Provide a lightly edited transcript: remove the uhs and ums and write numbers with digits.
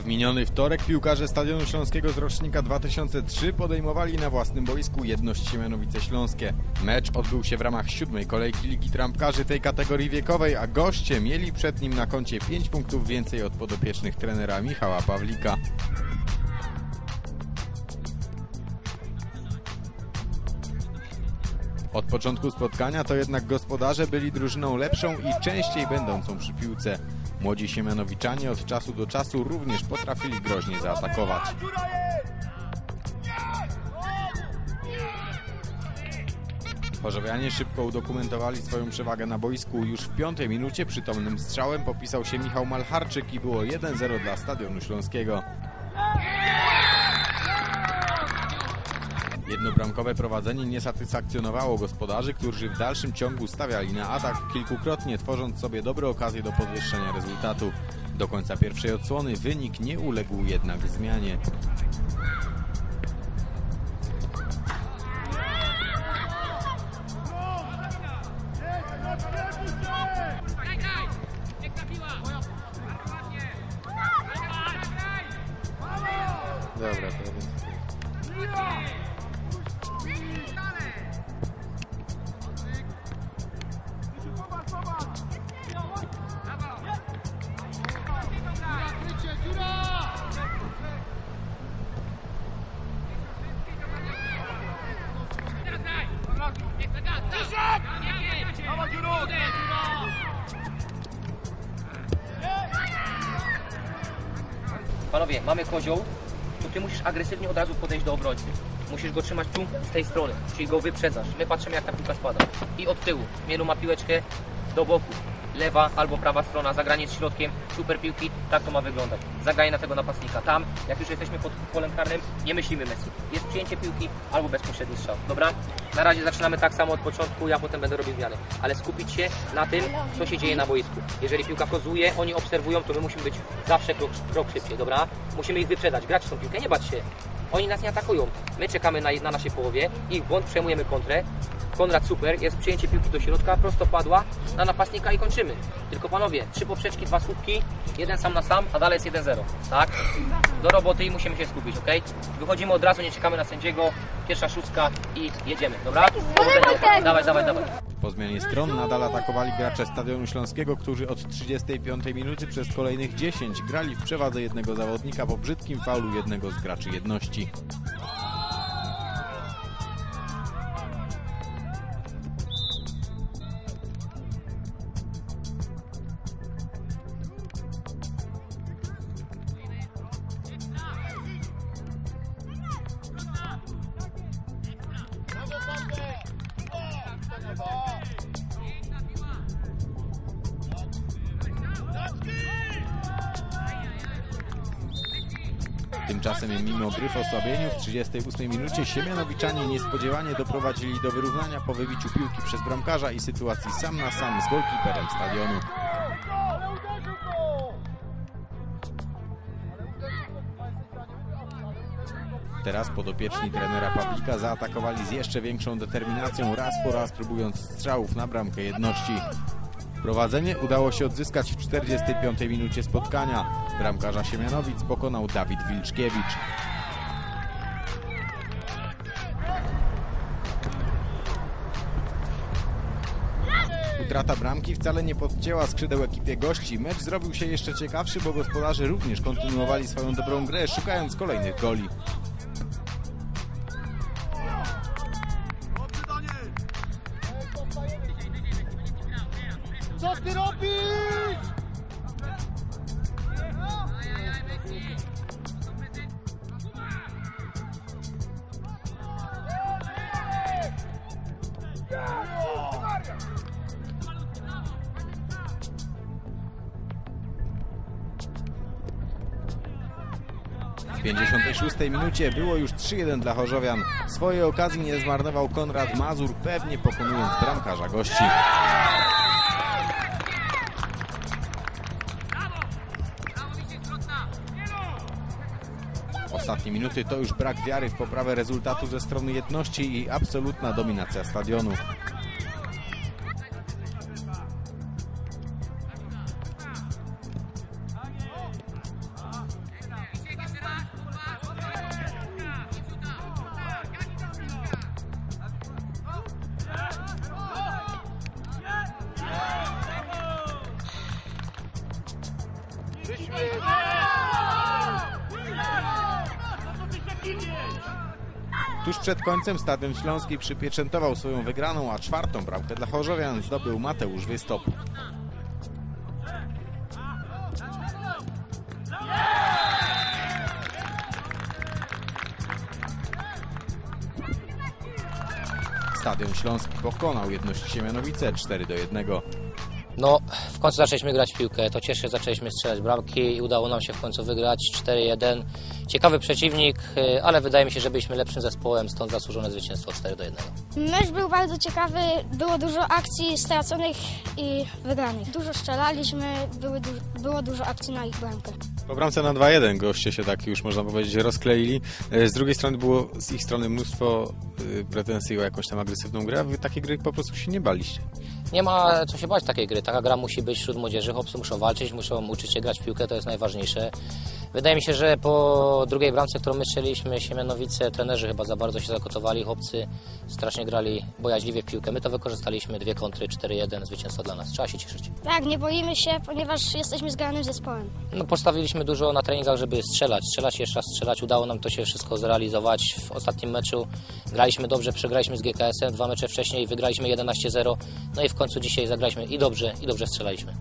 W miniony wtorek piłkarze Stadionu Śląskiego z rocznika 2003 podejmowali na własnym boisku Jedność Siemianowice Śląskie. Mecz odbył się w ramach 7. kolejki Ligi Trampkarzy tej kategorii wiekowej, a goście mieli przed nim na koncie 5 punktów więcej od podopiecznych trenera Michała Pawlika. Od początku spotkania to jednak gospodarze byli drużyną lepszą i częściej będącą przy piłce. Młodzi siemianowiczanie od czasu do czasu również potrafili groźnie zaatakować. Chorzowianie szybko udokumentowali swoją przewagę na boisku. Już w 5. minucie przytomnym strzałem popisał się Michał Malcharczyk i było 1-0 dla Stadionu Śląskiego. Jednobramkowe prowadzenie nie satysfakcjonowało gospodarzy, którzy w dalszym ciągu stawiali na atak, kilkukrotnie tworząc sobie dobre okazje do podwyższenia rezultatu. Do końca pierwszej odsłony wynik nie uległ jednak zmianie. Dobra, to jest... Panowie, mamy kozioł, to ty musisz agresywnie od razu podejść do obrońcy. Musisz go trzymać tu, z tej strony, czyli go wyprzedzasz. My patrzymy, jak ta piłka spada. I od tyłu. Mielu ma piłeczkę do boku. Lewa albo prawa strona, zagranie z środkiem, super piłki, tak to ma wyglądać. Zagranie na tego napastnika. Tam, jak już jesteśmy pod polem karnym, nie myślimy Messi. Jest przyjęcie piłki albo bezpośredni strzał. Dobra? Na razie zaczynamy tak samo od początku, ja potem będę robił zmiany. Ale skupić się na tym, co się dzieje na boisku. Jeżeli piłka kozuje, oni obserwują, to my musimy być zawsze krok szybciej, dobra? Musimy ich wyprzedać, grać w tą piłkę, nie bać się. Oni nas nie atakują. My czekamy na naszej połowie, ich błąd, przejmujemy kontrę. Konrad super, jest przyjęcie piłki do środka, prosto padła na napastnika i kończymy. Tylko panowie, 3 poprzeczki, 2 słupki, 1 sam na sam, a dalej jest 1-0. Tak? Do roboty i musimy się skupić, ok? Wychodzimy od razu, nie czekamy na sędziego, pierwsza szóstka i jedziemy, dobra? Dawaj. Po zmianie stron nadal atakowali gracze Stadionu Śląskiego, którzy od 35 minuty przez kolejnych 10 grali w przewadze jednego zawodnika po brzydkim faulu jednego z graczy Jedności. Tymczasem mimo gry w osłabieniu w 38 minucie siemianowiczanie niespodziewanie doprowadzili do wyrównania po wybiciu piłki przez bramkarza i sytuacji sam na sam z golkiperem Stadionu. Teraz podopieczni trenera Pawlika zaatakowali z jeszcze większą determinacją, raz po raz próbując strzałów na bramkę Jedności. Prowadzenie udało się odzyskać w 45 minucie spotkania. Bramkarza Siemianowic pokonał Dawid Wilczkiewicz. Utrata bramki wcale nie podcięła skrzydeł ekipie gości. Mecz zrobił się jeszcze ciekawszy, bo gospodarze również kontynuowali swoją dobrą grę, szukając kolejnych goli. Co ty robisz? W 56 minucie było już 3-1 dla chorzowian. Swojej okazji nie zmarnował Konrad Mazur, pewnie pokonując bramkarza gości. Ostatnie minuty to już brak wiary w poprawę rezultatu ze strony Jedności i absolutna dominacja Stadionu. Tuż przed końcem Stadion Śląski przypieczętował swoją wygraną, a czwartą bramkę dla chorzowian zdobył Mateusz Wystop. Stadion Śląski pokonał Jedność Siemianowice 4-1. No, w końcu zaczęliśmy grać w piłkę, to cieszy, zaczęliśmy strzelać bramki i udało nam się w końcu wygrać 4-1. Ciekawy przeciwnik, ale wydaje mi się, że byliśmy lepszym zespołem, stąd zasłużone zwycięstwo 4-1. Mecz był bardzo ciekawy, było dużo akcji straconych i wygranych. Dużo strzelaliśmy, było dużo akcji na ich bramkę. Po bramce na 2-1 goście się tak już można powiedzieć rozkleili. Z drugiej strony było z ich strony mnóstwo pretensji o jakąś tam agresywną grę, a wy takiej gry po prostu się nie baliście. Nie ma co się bać takiej gry, taka gra musi być wśród młodzieży, chłopcy muszą walczyć, muszą uczyć się grać w piłkę, to jest najważniejsze. Wydaje mi się, że po drugiej bramce, którą my strzeliliśmy, Siemianowice, trenerzy chyba za bardzo się zakotowali, chłopcy strasznie grali bojaźliwie w piłkę, my to wykorzystaliśmy, 2 kontry, 4-1, zwycięstwo dla nas, trzeba się cieszyć. Tak, nie boimy się, ponieważ jesteśmy zgranym zespołem. No, postawiliśmy dużo na treningach, żeby strzelać, jeszcze raz strzelać, udało nam to się wszystko zrealizować. W ostatnim meczu graliśmy dobrze, przegraliśmy z GKS-em, 2 mecze wcześniej, wygraliśmy 11-0, no i w końcu dzisiaj zagraliśmy i dobrze strzelaliśmy.